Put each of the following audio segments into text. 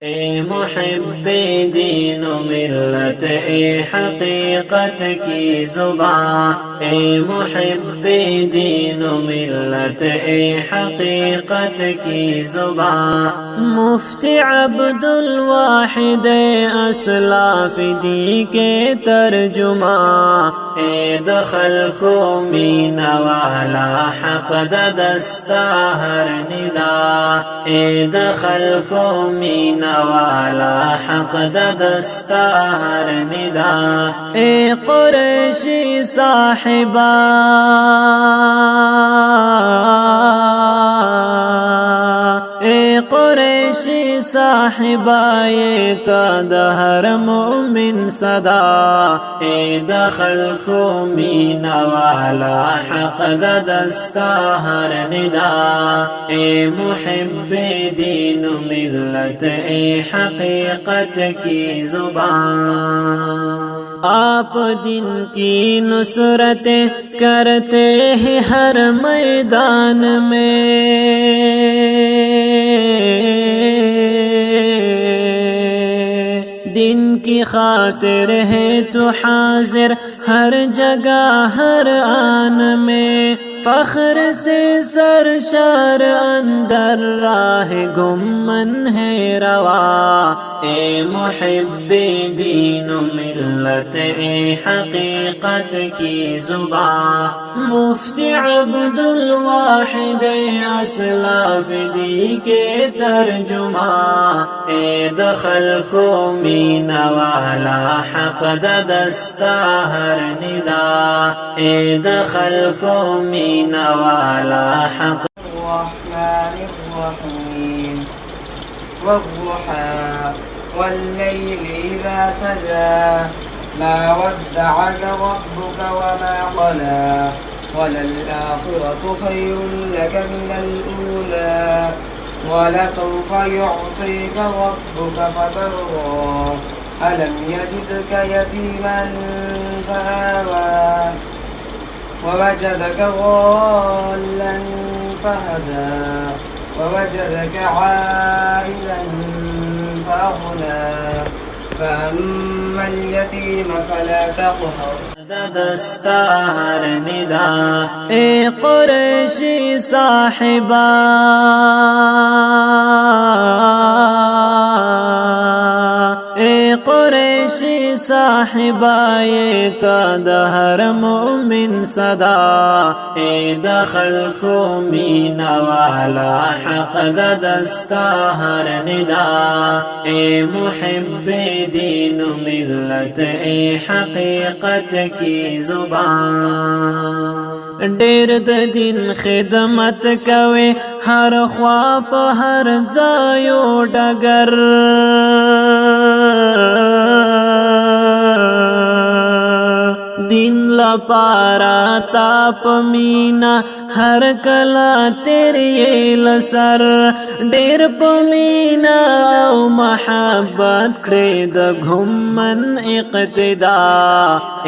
اے محب دین و ملت، اے حقیقت کی زبان، اے محب دین و ملت، اے حقیقت کی زبان، مفتی عبدالواحد اسلاف دی کے ترجمہ، اے دخل کو مین والا حق دستا ہر ندا، اے دخل کو مین والا حق دستا ہر ندا، اے قریشی صاحبہ، اے قریشی صاحبہ، یہ تا ہر مومن صدا، اے دخل کو مین والا حق دستا ہر ندا، اے محب دین و ملت، اے حقیقت کی زبان، آپ دن کی نصرت کرتے ہیں ہر میدان میں، دن کی خاطر ہے تو حاضر ہر جگہ ہر آن میں، فخر سے سرشار اندر راہ گمن ہے روا، اے محب دین و ملت، اے حقیقت کی زبان، مفتی عبدالواحد اسلاف دی کے ترجمہ، اے دخل کو مین والا حق دستا ہر ندا، اے دخل کو مین والا حق الرحمن الرحيم والضحى والليل إذا سجى ما ودعك ربك وما قلى وللآخرة خير لك من الأولى ولسوف يعطيك ربك فترضى ألم يجدك يتيما فآوى ووجدك ضالا فهدى ووجدك عائلا فأغنى فأما اليتيم فلا تقهر دستا ہر ندا، اے قریشی صاحبہ، اے قریشی صاحبہ، یہ تا ہر مومن صدا، اے دخل کو مین والا حق دستا ہر ندا، اے محب دین و ملت، اے حقیقت کی زبان، ډیر د دین خدمت کوي ہر خواب ہر ځایو ډګر، دین لپارا تاپ مینا ہر کلا تیری لسر، ډیر پمینا او محبت کړې د گھمن اقتدا،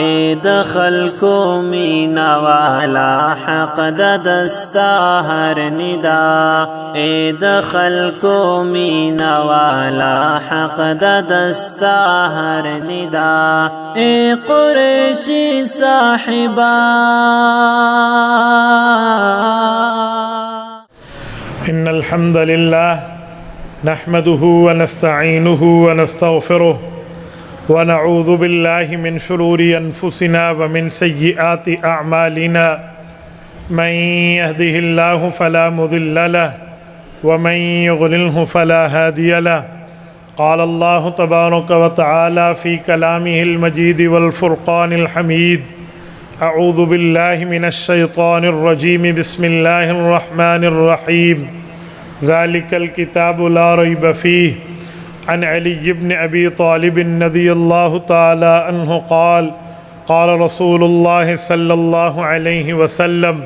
اے دخل کو مینا والا حق دستا ہر ندا، اے دخل کو مینا والا حق دستا ہر ندا، اے قریشی صاحبہ، إن الحمد لله نحمده ونستعينه ونستغفره ونعوذ بالله من شرور أنفسنا ومن سيئات أعمالنا، من يهده الله فلا مضل له ومن يضلله فلا هادي له، قال الله تبارك وتعالى في كلامه المجيد والفرقان الحميد، أعوذ بالله من الشيطان الرجيم، بسم الله الرحمن الرحيم، ذلك الكتاب لا ريب فيه، عن علي بن أبي طالب رضي الله تعالى عنه قال قال رسول الله صلى الله عليه وسلم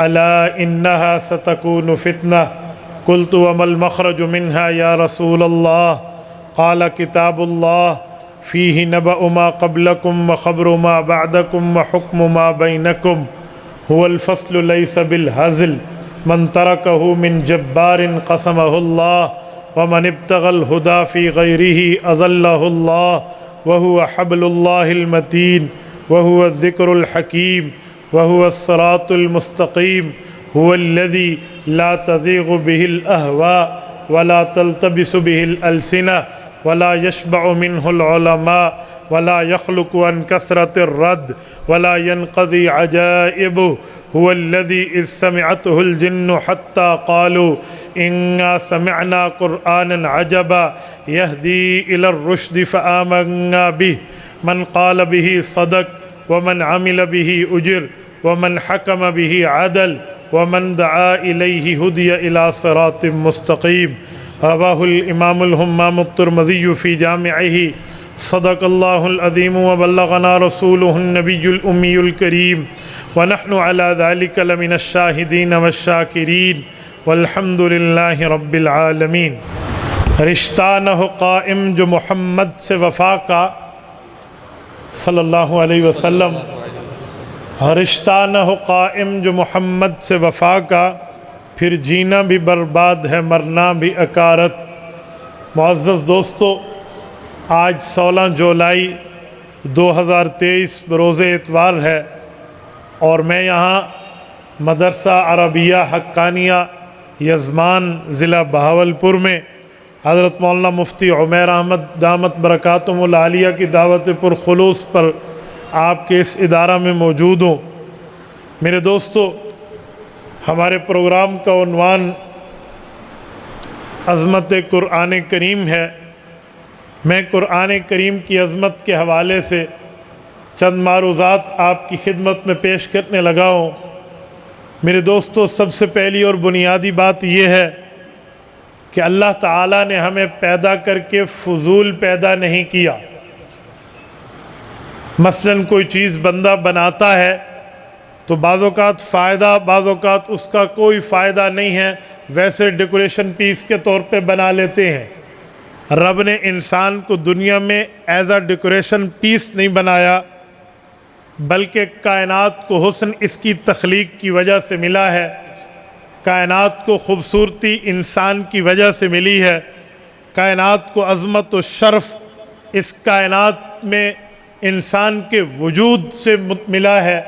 ألا إنها ستكون فتنة، قلت وما المخرج منها يا رسول الله؟ قال كتاب الله فيه نبأ ما قبلكم وخبر ما بعدكم وحكم ما بينكم، هو الفصل ليس بالهزل، من تركه من جبار قسمه الله ومن ابتغى الهدى في غيره أضله الله وهو حبل الله المتين وهو الذكر الحكيم وهو الصراط المستقيم هو الذي لا تزيغ به الأهواء ولا تلتبس به الألسنة ولا يشبع منه العلماء ولا يخلق عن كثرة الرد ولا ينقضي عجائبه هو الذي إذ سمعته الجن حتى قالوا إنا سمعنا قرآنا عجبا يهدي إلى الرشد فآمنا به من قال به صدق ومن عمل به أجر ومن حكم به عدل ومن دعا إليه هدي إلى صراط مستقيم. رواه الإمام الهمام الترمذي في جامعه. صدق الله العظيم وبلغنا رسوله النبي الأمي الكريم ونحن على ذلك لمن الشاهدين والشاكرين والحمد لله رب العالمین. رشتہ نہ ہو قائم جو محمد سے وفا کا صلی اللہ علیہ وسلم، رشتہ نہ ہو قائم جو محمد سے وفا کا، پھر جینا بھی برباد ہے مرنا بھی اکارت. معزز دوستو، آج 16 جولائی 2023 بروز اتوار ہے اور میں یہاں مدرسہ عربیہ حقانیہ یزمان ضلع بہاولپور میں حضرت مولانا مفتی عمیر احمد دامت برکاتہم العالیہ کی دعوت پرخلوص پر آپ کے اس ادارہ میں موجود ہوں. میرے دوستو، ہمارے پروگرام کا عنوان عظمت قرآن کریم ہے. میں قرآن کریم کی عظمت کے حوالے سے چند معروضات آپ کی خدمت میں پیش کرنے لگا ہوں. میرے دوستو، سب سے پہلی اور بنیادی بات یہ ہے کہ اللہ تعالیٰ نے ہمیں پیدا کر کے فضول پیدا نہیں کیا. مثلاً کوئی چیز بندہ بناتا ہے تو بعض اوقات فائدہ، بعض اوقات اس کا کوئی فائدہ نہیں ہے، ویسے ڈیکوریشن پیس کے طور پہ بنا لیتے ہیں. رب نے انسان کو دنیا میں ایز اے ڈیکوریشن پیس نہیں بنایا، بلکہ کائنات کو حسن اس کی تخلیق کی وجہ سے ملا ہے. کائنات کو خوبصورتی انسان کی وجہ سے ملی ہے. کائنات کو عظمت و شرف اس کائنات میں انسان کے وجود سے ملا ہے.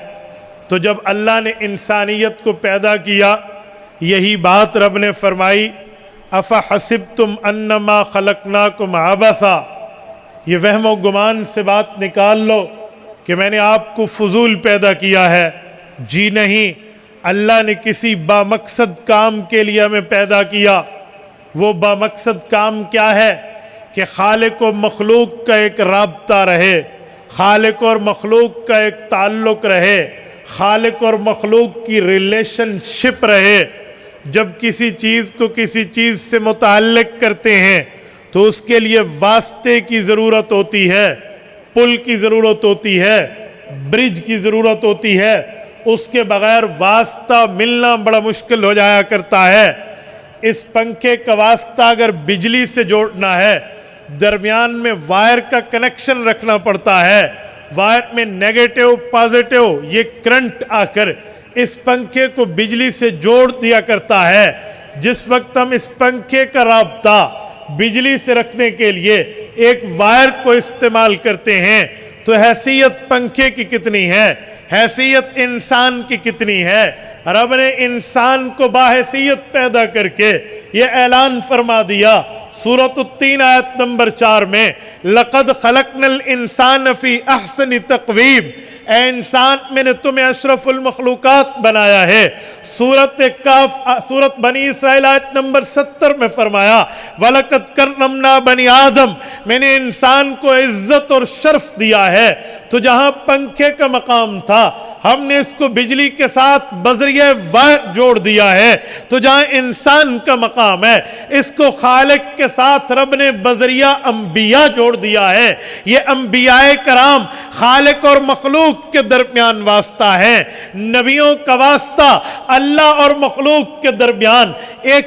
تو جب اللہ نے انسانیت کو پیدا کیا، یہی بات رب نے فرمائی، افحسبتم انما خلقناکم عبثا، یہ وہم و گمان سے بات نکال لو کہ میں نے آپ کو فضول پیدا کیا ہے. جی نہیں، اللہ نے کسی بامقصد کام کے لیے ہمیں پیدا کیا. وہ بامقصد کام کیا ہے؟ کہ خالق و مخلوق کا ایک رابطہ رہے، خالق اور مخلوق کا ایک تعلق رہے، خالق اور مخلوق کی ریلیشن شپ رہے. جب کسی چیز کو کسی چیز سے متعلق کرتے ہیں تو اس کے لیے واسطے کی ضرورت ہوتی ہے، پل کی ضرورت ہوتی ہے، برج کی ضرورت ہوتی ہے. اس کے بغیر واسطہ ملنا بڑا مشکل ہو جایا کرتا ہے. اس پنکھے کا واسطہ اگر بجلی سے جوڑنا ہے، درمیان میں وائر کا کنیکشن رکھنا پڑتا ہے. وائر میں نیگیٹو پازیٹو یہ کرنٹ آ کر اس پنکھے کو بجلی سے جوڑ دیا کرتا ہے. جس وقت ہم اس پنکھے کا رابطہ بجلی سے رکھنے کے لیے ایک وائر کو استعمال کرتے ہیں تو حیثیت پنکھے کی کتنی ہے، حیثیت انسان کی کتنی ہے. رب نے انسان کو باحیثیت پیدا کر کے یہ اعلان فرما دیا سورۃ التین آیت نمبر 4 میں، لَقَدْ خَلَقْنَا الْإِنسَانَ فِي أَحْسَنِ تَقْوِيمٍ، اے انسان میں نے تمہیں اشرف المخلوقات بنایا ہے. سورۃ بنی اسرائیل آیت نمبر 70 میں فرمایا، وَلَقَدْ كَرَّمْنَا بَنِي آدم، میں نے انسان کو عزت اور شرف دیا ہے. تو جہاں پنکھے کا مقام تھا ہم نے اس کو بجلی کے ساتھ بذریعہ وائر جوڑ دیا ہے. تو جہاں انسان کا مقام ہے اس کو خالق کے ساتھ رب نے بذریعہ انبیاء جوڑ دیا ہے. یہ انبیاء کرام خالق اور مخلوق کے درمیان واسطہ ہے. نبیوں کا واسطہ اللہ اور مخلوق کے درمیان ایک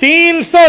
300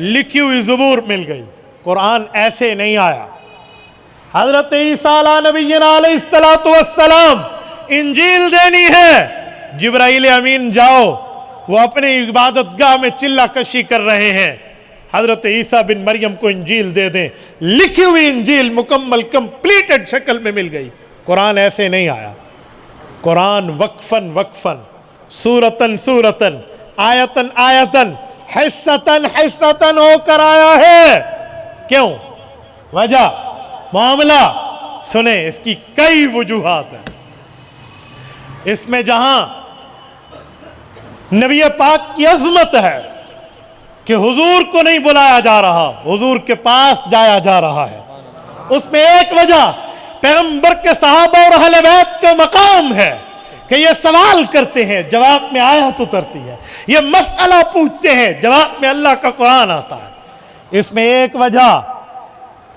لکھی ہوئی زبور مل گئی. قرآن ایسے نہیں آیا. حضرت عیسیٰ علیہ نبینا علیہ السلام انجیل دینی ہے. جبرائیل امین جاؤ، وہ اپنے عبادت گاہ میں چلہ کشی کر رہے ہیں، حضرت عیسیٰ بن مریم کو انجیل دے دیں. لکھی ہوئی انجیل مکمل کمپلیٹڈ شکل میں مل گئی. قرآن ایسے نہیں آیا. قرآن وقفاً وقفاً، سورتاً سورتاً، آیتاً آیتاً، حصتاً حصتاً ہو کر آیا ہے. کیوں؟ وجہ، معاملہ سنیں. اس کی کئی وجوہات ہیں. اس میں جہاں نبی پاک کی عظمت ہے کہ حضور کو نہیں بلایا جا رہا، حضور کے پاس جایا جا رہا ہے، اس میں ایک وجہ پیغمبر کے صحابہ اور اہل بیت کا مقام ہے کہ یہ سوال کرتے ہیں، جواب میں آیت اترتی ہے. یہ مسئلہ پوچھتے ہیں، جواب میں اللہ کا قرآن آتا ہے. اس میں ایک وجہ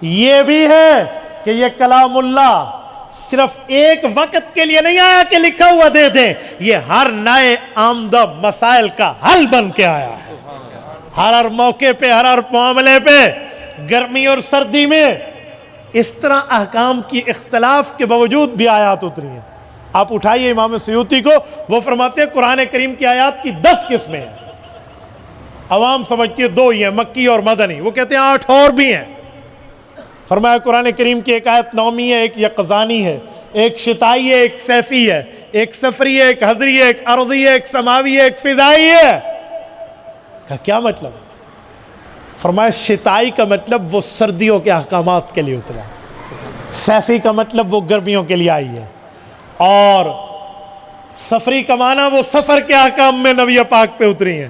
یہ بھی ہے کہ یہ کلام اللہ صرف ایک وقت کے لیے نہیں آیا کہ لکھا ہوا دے دیں، یہ ہر نئے آمدہ مسائل کا حل بن کے آیا ہے. ہر موقع پہ، ہر معاملے پہ، گرمی اور سردی میں اس طرح احکام کی اختلاف کے باوجود بھی آیات اتری ہیں. آپ اٹھائیے امام سیوطی کو، وہ فرماتے ہیں قرآن کریم کی آیات کی 10 قسمیں ہیں. عوام سمجھتی ہے 2 ہی ہیں، مکی اور مدنی. وہ کہتے ہیں 8 اور بھی ہیں. فرمایا قرآن کریم کی ایک آیت نومی ہے، ایک یقظانی ہے، ایک شتائی ہے، ایک صیفی ہے، ایک سفری ہے، ایک حضری ہے، ایک ارضی ہے، ایک سماوی ہے، ایک فضائی ہے. کا کیا مطلب؟ فرمایا شتائی کا مطلب وہ سردیوں کے احکامات کے لیے اترا، صیفی کا مطلب وہ گرمیوں کے لیے آئی ہے، اور سفری کا معنی وہ سفر کے احکام میں نبی پاک پہ اتری ہیں،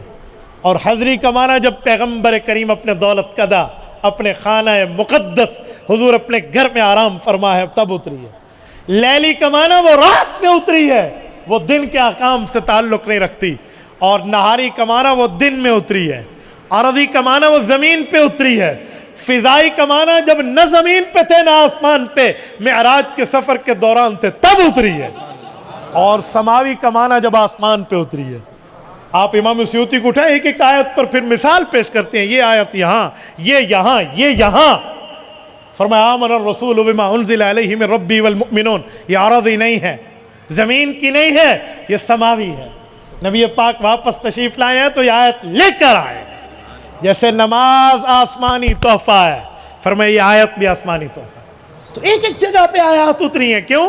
اور حضری کا معنی جب پیغمبر کریم اپنے دولت قدا، اپنے خانہ مقدس، حضور اپنے گھر میں آرام فرما ہے تب اتری ہے. لیلی کا معنی وہ رات میں اتری ہے، وہ دن کے احکام سے تعلق نہیں رکھتی. اور نہاری کا معنی وہ دن میں اتری ہے. ارضی کا معنی وہ زمین پہ اتری ہے. فضائی کا معنی جب نہ زمین پہ تھے نہ آسمان پہ، معراج کے سفر کے دوران تھے تب اتری ہے. اور سماوی کا معنی جب آسمان پہ اتری ہے. آپ امام سیوطی کو اٹھائیں، ایک ایک آیت پر پھر مثال پیش کرتے ہیں. یہ آیت یہاں، یہ یہاں، یہ یہاں. فرمایا آمن الرسول بما انزل علیہ من ربی والمؤمنون. یہ عرضی نہیں ہے، زمین کی نہیں ہے، یہ سماوی ہے. نبی پاک واپس تشریف لائے ہیں تو یہ آیت لے کر آئے. جیسے نماز آسمانی تحفہ ہے، فرمایا یہ آیت بھی آسمانی تحفہ ہے. تو ایک ایک جگہ پہ آیات اتری ہیں. کیوں؟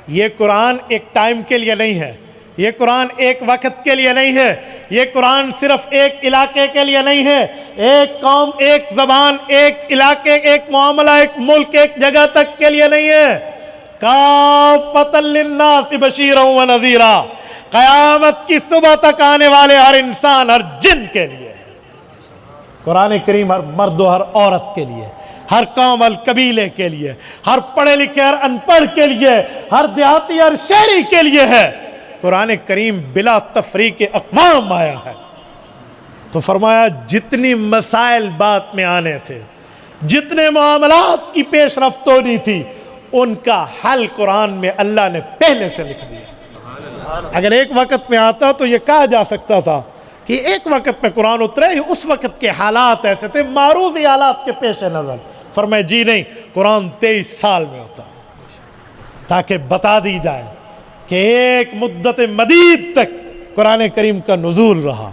یہ قرآن ایک ٹائم کے لیے نہیں ہے، یہ قرآن ایک وقت کے لیے نہیں ہے، یہ قرآن صرف ایک علاقے کے لیے نہیں ہے. ایک قوم، ایک زبان، ایک علاقے، ایک معاملہ، ایک ملک، ایک جگہ تک کے لیے نہیں ہے. کافۃ للناس بشیرا ونذیرا، قیامت کی صبح تک آنے والے ہر انسان، ہر جن کے لیے. قرآن کریم ہر مرد و ہر عورت کے لیے، ہر قوم، ہر قبیلے کے لیے، ہر پڑھے لکھے، ہر ان پڑھ کے لیے، ہر دیہاتی، ہر شہری کے لیے ہے. قرآن کریم بلا تفریق اقوام آیا ہے. تو فرمایا جتنی مسائل بات میں آنے تھے، جتنے معاملات کی پیش رفت ہونی تھی، ان کا حل قرآن میں اللہ نے پہلے سے لکھ دیا. اگر ایک وقت میں آتا تو یہ کہا جا سکتا تھا کہ ایک وقت میں قرآن اترے، اس وقت کے حالات ایسے تھے، معروضی حالات کے پیش نظر. فرمایا جی نہیں، قرآن 23 سال میں ہوتا تاکہ بتا دی جائے کہ ایک مدت مدید تک قرآن کریم کا نزول رہا،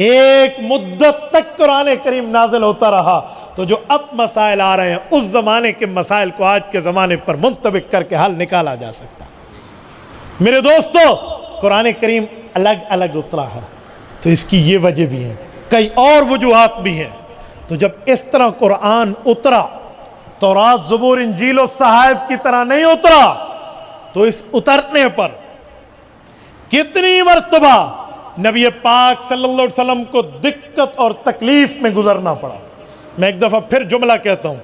ایک مدت تک قرآن کریم نازل ہوتا رہا. تو جو اب مسائل آ رہے ہیں، اس زمانے کے مسائل کو آج کے زمانے پر منطبق کر کے حل نکالا جا سکتا. میرے دوستو، قرآن کریم الگ الگ اترا ہے تو اس کی یہ وجہ بھی ہے، کئی اور وجوہات بھی ہیں. تو جب اس طرح قرآن اترا، تورات، زبور، انجیل و صحائف کی طرح نہیں اترا، تو اس اترنے پر کتنی مرتبہ نبی پاک صلی اللہ علیہ وسلم کو دقت اور تکلیف میں گزرنا پڑا. میں ایک دفعہ پھر جملہ کہتا ہوں،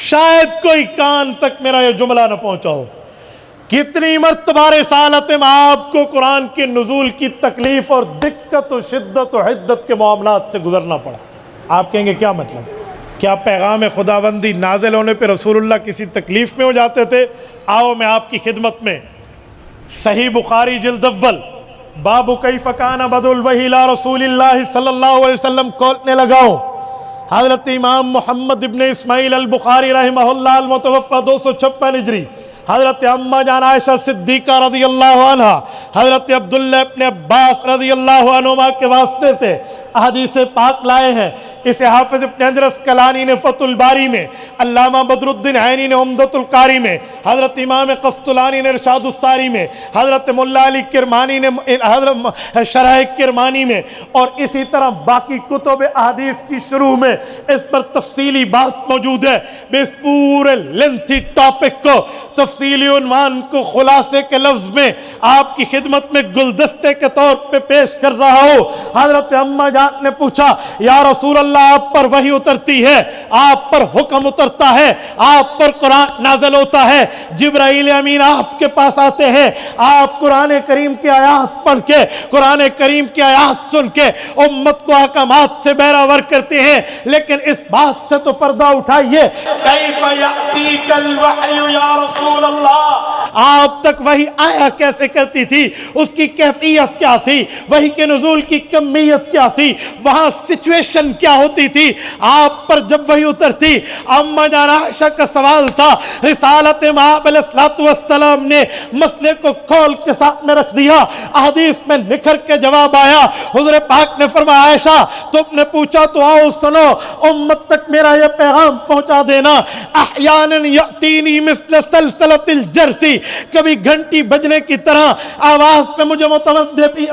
شاید کوئی کان تک میرا یہ جملہ نہ پہنچا ہو. کتنی مرتبہ رسالت میں آپ کو قرآن کے نزول کی تکلیف اور دقت و شدت و حدت کے معاملات سے گزرنا پڑا. آپ کہیں گے کیا مطلب؟ کیا پیغام خداوندی نازل ہونے پہ رسول اللہ کسی تکلیف میں ہو جاتے تھے؟ آؤ میں آپ کی خدمت میں صحیح بخاری جلد اول باب کیف کان بدء الوحی الی رسول اللہ صلی اللہ علیہ وسلم کھولنے لگاؤں. حضرت امام محمد ابن اسماعیل البخاری رحمہ اللہ المتوفى 256 ہجری، حضرت اماں جان عائشہ صدیقہ رضی اللہ عنہ، حضرت عبداللہ ابن عباس رضی اللہ عنہما کے واسطے سے احادیث پاک لائے ہیں۔ اسے حافظ ابن حجر اسقلانی نے فتح الباری میں، علامہ بدر الدین عینی نے عمدۃ القاری میں، حضرت امام قسطلانی نے ارشاد الساری میں، حضرت مولا علی کرمانی نے حضرت شرح کرمانی میں، اور اسی طرح باقی کتب احادیث کی شروع میں اس پر تفصیلی بات موجود ہے۔ میں اس پورے لینتھی ٹاپک کو، تفصیلی عنوان کو خلاصے کے لفظ میں آپ کی خدمت میں گلدستے کے طور پہ پیش کر رہا ہوں۔ حضرت اماں جان نے پوچھا، یا رسول اللہ آپ پر وحی اترتی ہے، آپ پر حکم اترتا ہے، آپ پر قرآن نازل ہوتا ہے، جبرائیل امین آپ کے پاس آتے ہیں، آپ قرآن کریم کی آیات پڑھ کے، قرآن کریم کی آیات سن کے امت کو احکامات سے بہراور کرتے ہیں، لیکن اس بات سے تو پردہ اٹھائیے، کیف یأتیک الوحی یا رسول اللہ، آپ تک وحی آیا کیسے کرتی تھی، اس کی کیفیت کیا تھی، وحی کے نزول کی کمیت کیا تھی، وہاں سچویشن کیا ہوتی تھی، آپ پر جب وحی اترتی۔ اماں جان عائشہ کا سوال تھا، رسالت مآب علیہ السلام نے مسئلے کو کھول کے ساتھ میں رکھ دیا، احادیث میں نکھر کے جواب آیا۔ حضور پاک نے فرمایا، عائشہ تم نے پوچھا تو آؤ سنو، امت تک میرا یہ پیغام پہنچا دینا، احیانا یأتینی مثل سلسلۃ الجرسی، کبھی گھنٹی بجنے کی طرح آواز پہ مجھے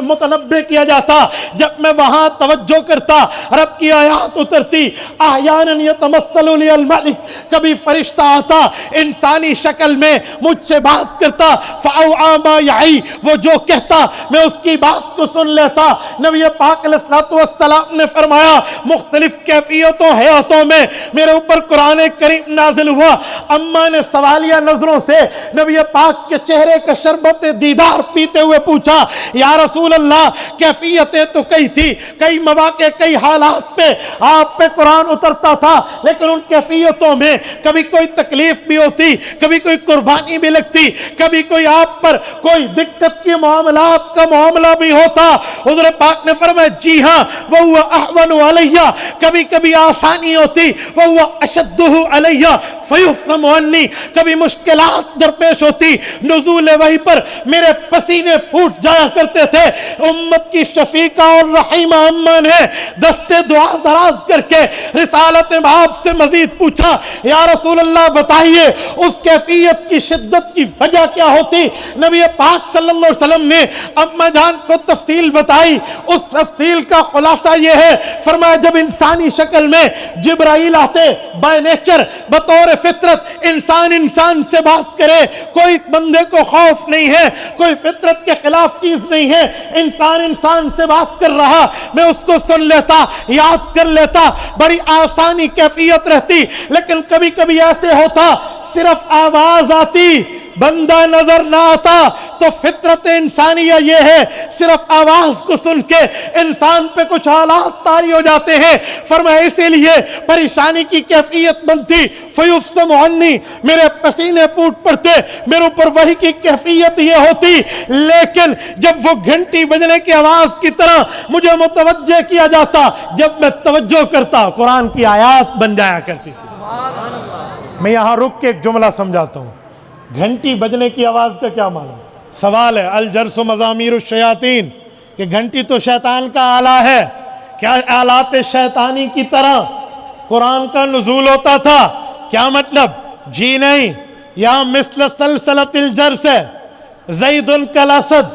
متنبہ کیا جاتا، جب میں وہاں توجہ کرتا رب کی آیات اترتی۔ احیانا یتمثل لی الملک، کبھی فرشتہ آتا انسانی شکل میں مجھ سے بات کرتا، فاوعی ما یعی، وہ جو کہتا میں اس کی بات کو سن لیتا۔ نبی پاک علیہ السلام نے فرمایا، مختلف کیفیتوں حیاتوں میں میرے اوپر قرآن کریم نازل ہوا۔ اماں نے سوالیہ نظروں سے نبی پاک کے چہرے کا شربت دیدار پیتے ہوئے پوچھا، یا رسول اللہ کیفیتیں تو کئی تھی، کئی مواقع کئی حالات پہ آپ پہ قرآن اترتا تھا، لیکن ان کیفیتوں میں کبھی کوئی تکلیف بھی ہوتی، کبھی کوئی قربانی بھی لگتی، کبھی کوئی آپ پر کوئی دقت کی معاملات کا معاملہ بھی ہوتا۔ حضور پاک نے فرمایا، جی ہاں، وَهُوَ أَحْوَنُ عَلَيَّ، کبھی کبھی آسانی ہوتی، وَهُوَ أَشَدُّهُ عَلَيَّ فَيُفْهَمُ عَنِّي، کبھی مشکلات درپیش ہوتی، نزول وحی پر میرے پسینے پھوٹ جایا کرتے تھے۔ امت کی شفیقہ اور رحیمہ اماں نے دستے دعا دراز کر کے رسالت مآب سے مزید پوچھا، یا رسول اللہ بتائیے اس کیفیت کی شدت کی وجہ کیا ہوتی؟ نبی پاک صلی اللہ علیہ وسلم نے اماں جان کو تفصیل بتائی۔ اس تفصیل کا خلاصہ یہ ہے، فرمایا جب انسانی شکل میں جبرائیل آتے، بائی نیچر بطور فطرت انسان سے بات کرے، کوئی بندے کو خوف نہیں ہے، کوئی فطرت کے خلاف چیز نہیں ہے، انسان سے بات کر رہا، میں اس کو سن لیتا، یاد کر لیتا، بڑی آسانی کیفیت رہتی۔ لیکن کبھی کبھی ایسے ہوتا، صرف آواز آتی، بندہ نظر نہ آتا، تو فطرت انسانیہ یہ ہے، صرف آواز کو سن کے انسان پہ کچھ حالات طاری ہو جاتے ہیں۔ فرمایا اسی لیے پریشانی کی کیفیت بنتی، فیفصم عنی، میرے پسینے پھوٹ پڑتے، میرے اوپر وحی کی کیفیت یہ ہوتی، لیکن جب وہ گھنٹی بجنے کی آواز کی طرح مجھے متوجہ کیا جاتا، جب میں توجہ کرتا قرآن کی آیات بن جایا کرتی تھی۔ میں یہاں رک کے ایک جملہ سمجھاتا ہوں، گھنٹی بجنے کی آواز کا کیا معنی؟ سوال ہے، الجرس مزامیر الشیاطین، کہ گھنٹی تو شیطان کا آلہ ہے، کیا آلات شیطانی کی طرح قرآن کا نزول ہوتا تھا؟ کیا مطلب؟ جی نہیں، یہاں مثل سلسلۃ الجرس ہے، زید کالاسد،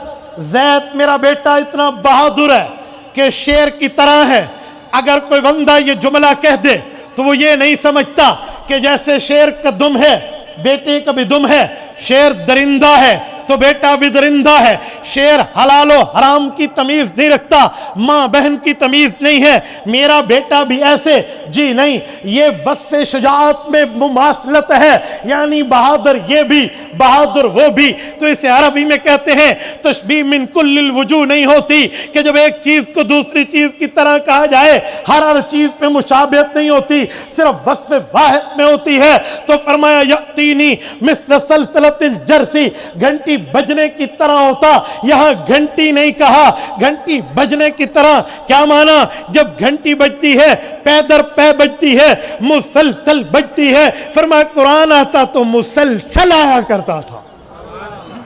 زید میرا بیٹا اتنا بہادر ہے کہ شیر کی طرح ہے۔ اگر کوئی بندہ یہ جملہ کہہ دے تو وہ یہ نہیں سمجھتا کہ جیسے شیر کا دم ہے بیٹے کا بھی دم ہے، شیر درندہ ہے تو بیٹا بھی درندہ ہے، شیر حلال و حرام کی تمیز نہیں رکھتا، ماں بہن کی تمیز نہیں ہے، میرا بیٹا بھی ایسے، جی نہیں، یہ وصف شجاعت میں مماثلت ہے، یعنی بہادر یہ بھی بہادر وہ بھی. تو اسے عربی میں کہتے ہیں تشبیہ من کل الوجوہ نہیں ہوتی کہ جب ایک چیز کو دوسری چیز کی طرح کہا جائے ہر چیز پہ مشابہت نہیں ہوتی, صرف وصف واحد میں ہوتی ہے. تو فرمایا یأتینی مثل سلسلۃ الجرس, گھنٹی بجنے کی طرح ہوتا. یہاں گھنٹی نہیں کہا, گھنٹی بجنے کی طرح. کیا معنی؟ جب گھنٹی بجتی ہے پے در پے بجتی ہے, مسلسل بجتی ہے. فرمایا قرآن آتا تو مسلسل آیا کرتا تھا.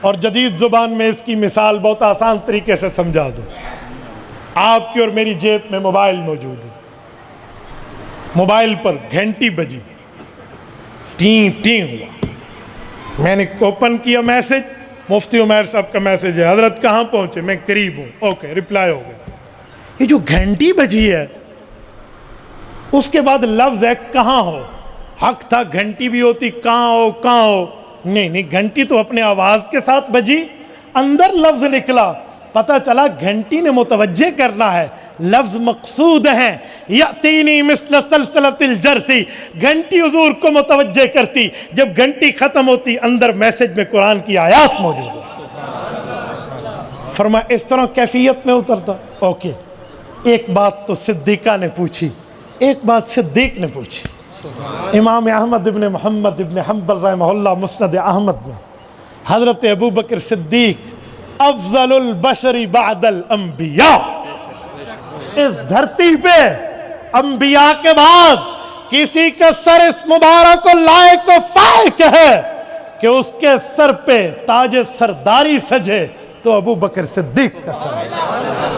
اور جدید زبان میں اس کی مثال بہت آسان طریقے سے سمجھا دو. آپ کی اور میری جیب میں موبائل موجود ہے, موبائل پر گھنٹی بجی, ٹیں ٹیں ہوا, میں نے اوپن کیا میسج, مفتی عمیر صاحب کا میسج ہے, حضرت کہاں پہنچے؟ میں قریب ہوں. اوکے, ریپلائی ہو گیا. یہ جو گھنٹی بجی ہے اس کے بعد لفظ ہے کہاں ہو. حق تھا گھنٹی بھی ہوتی کہاں ہو کہاں ہو, نہیں, گھنٹی تو اپنے آواز کے ساتھ بجی, اندر لفظ نکلا, پتہ چلا گھنٹی نے متوجہ کرنا ہے, لفظ مقصود ہیں. یأتینی مثل سلسلۃ الجرس, گھنٹی حضور کو متوجہ کرتی. جب گھنٹی ختم ہوتی اندر میسج میں قرآن کی آیات موجود ہے. فرمایا اس طرح کیفیت میں اترتا. اوکے, ایک بات تو صدیقہ نے پوچھی, ایک بات صدیق نے پوچھی. امام احمد ابن محمد ابن حنبل رحمہ اللہ مسند احمد میں حضرت ابو بکر صدیق افضل البشر بعد الانبیاء, اس دھرتی پہ انبیاء کے بعد کسی کا سر اس مبارک و لائق و فائق ہے کہ اس کے سر پہ تاج سرداری سجے تو ابو بکر صدیق کا سر ہے.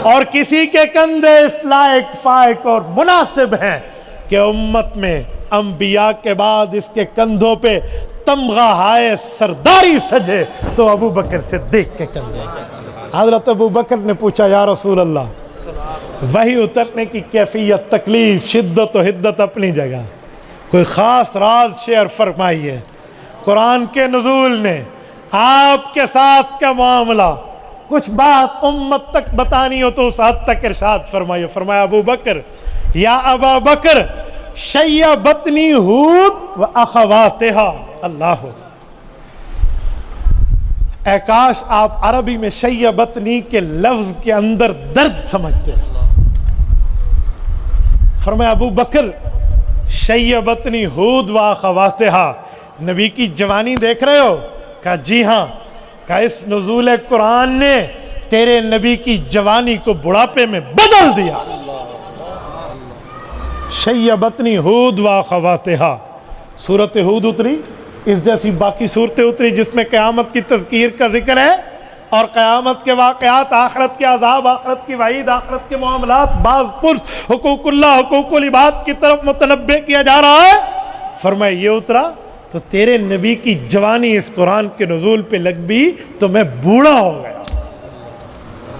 اور کسی کے کندھے اس لائق فائق اور مناسب ہیں کہ امت میں انبیاء کے بعد اس کے کندھوں پہ تمغہ ہائے سرداری سجے تو ابو بکر صدیق کے کندھے. حضرت ابو بکر نے پوچھا یا رسول اللہ, وحی اترنے کی کیفیت, تکلیف, شدت و حدت اپنی جگہ, کوئی خاص راز شیئر فرمائیے. قرآن کے نزول نے آپ کے ساتھ کا معاملہ, کچھ بات امت تک بتانی ہو تو اس حد تک ارشاد فرمائیے. فرمایا ابو بکر یا ابا بکر شیبتنی ہود و اخواتہا. اللہ, اے کاش آپ عربی میں شیبتنی کے لفظ کے اندر درد سمجھتے. فرمایا ابو بکر شیبتنی ہود و اخواتہا, نبی کی جوانی دیکھ رہے ہو؟ کہا جی ہاں. کہا اس نزول قرآن نے تیرے نبی کی جوانی کو بڑھاپے میں بدل دیا. شیبتنی ہود و اخواتہا, سورت ہود اتری, اس جیسی باقی صورتیں اتری جس میں قیامت کی تذکیر کا ذکر ہے اور قیامت کے واقعات, آخرت کے عذاب, آخرت کی وعید, آخرت کے معاملات, بعض پرس حقوق اللہ, حقوق العباد کی طرف متنبہ کیا جا رہا ہے. فرمایا یہ اترا تو تیرے نبی کی جوانی اس قرآن کے نزول پہ لگ بھی تو میں بوڑھا ہو گیا.